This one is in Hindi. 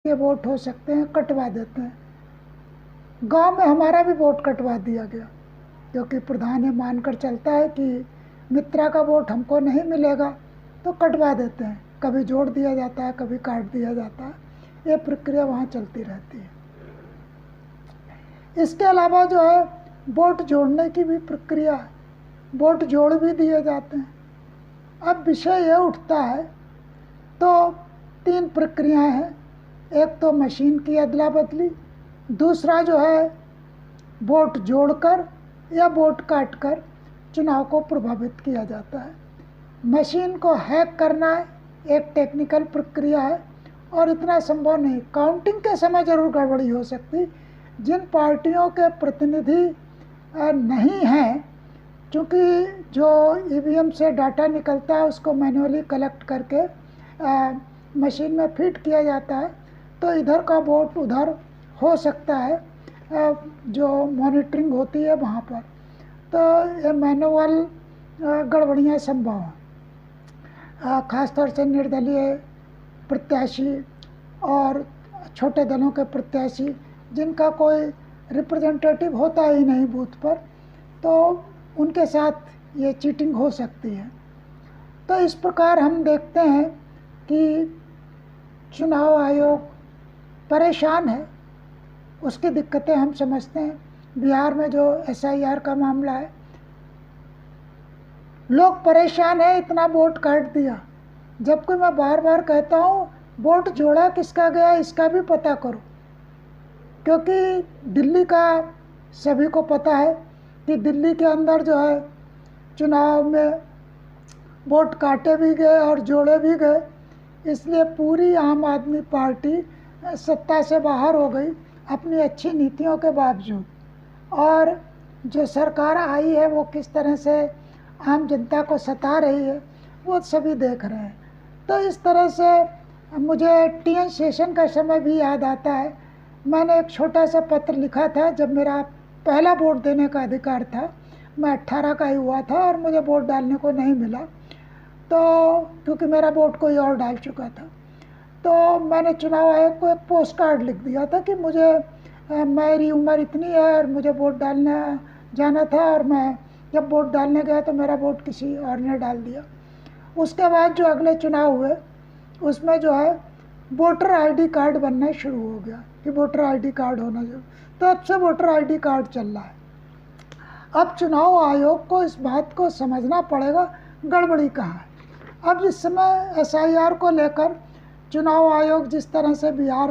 के वोट हो सकते हैं, कटवा देते हैं। गांव में हमारा भी वोट कटवा दिया गया, क्योंकि प्रधान ये मानकर चलता है कि मित्रा का वोट हमको नहीं मिलेगा, तो कटवा देते हैं। कभी जोड़ दिया जाता है, कभी काट दिया जाता है। ये प्रक्रिया वहाँ चलती रहती है। इसके अलावा जो है वोट जोड़ने की भी प्रक्रिया है, वोट जोड़ भी दिए जाते हैं। अब विषय यह उठता है, तो 3 प्रक्रियाएं हैं। एक तो मशीन की अदला बदली, दूसरा जो है वोट जोड़कर या वोट काटकर चुनाव को प्रभावित किया जाता है। मशीन को हैक करना एक टेक्निकल प्रक्रिया है और इतना संभव नहीं। काउंटिंग के समय जरूर गड़बड़ी हो सकती। जिन पार्टियों के प्रतिनिधि नहीं हैं, क्योंकि जो ईवीएम से डाटा निकलता है उसको मैन्युअली कलेक्ट करके मशीन में फीड किया जाता है, तो इधर का वोट उधर हो सकता है, जो मॉनिटरिंग होती है वहाँ पर। तो ये मैनुअल गड़बड़ियाँ संभव हैं। ख़ासतौर से निर्दलीय प्रत्याशी और छोटे दलों के प्रत्याशी जिनका कोई रिप्रेजेंटेटिव होता ही नहीं बूथ पर, तो उनके साथ ये चीटिंग हो सकती है। तो इस प्रकार हम देखते हैं कि चुनाव आयोग परेशान है, उसकी दिक्कतें हम समझते हैं। बिहार में जो एसआईआर का मामला है, लोग परेशान है, इतना वोट काट दिया। जबकि मैं बार बार कहता हूँ वोट जोड़ा किसका गया इसका भी पता करो, क्योंकि दिल्ली का सभी को पता है कि दिल्ली के अंदर जो है चुनाव में वोट काटे भी गए और जोड़े भी गए, इसलिए पूरी आम आदमी पार्टी सत्ता से बाहर हो गई अपनी अच्छी नीतियों के बावजूद। और जो सरकार आई है वो किस तरह से आम जनता को सता रही है वो सभी देख रहे हैं। तो इस तरह से मुझे टीएन शेषन का समय भी याद आता है। मैंने एक छोटा सा पत्र लिखा था जब मेरा पहला वोट देने का अधिकार था। मैं 18 का ही हुआ था और मुझे वोट डालने को नहीं मिला, तो क्योंकि मेरा वोट कोई और डाल चुका था। तो मैंने चुनाव आयोग को एक पोस्ट कार्ड लिख दिया था कि मेरी उम्र इतनी है और मुझे वोट डालने जाना था, और मैं जब वोट डालने गया तो मेरा वोट किसी और ने डाल दिया। उसके बाद जो अगले चुनाव हुए उसमें जो है वोटर आईडी कार्ड बनना शुरू हो गया कि वोटर आईडी कार्ड होना जरूरी, तो अब से वोटर आईडी कार्ड चल रहा है। अब चुनाव आयोग को इस बात को समझना पड़ेगा गड़बड़ी कहाँ है। अब इस समय एसआईआर को लेकर चुनाव आयोग जिस तरह से बिहार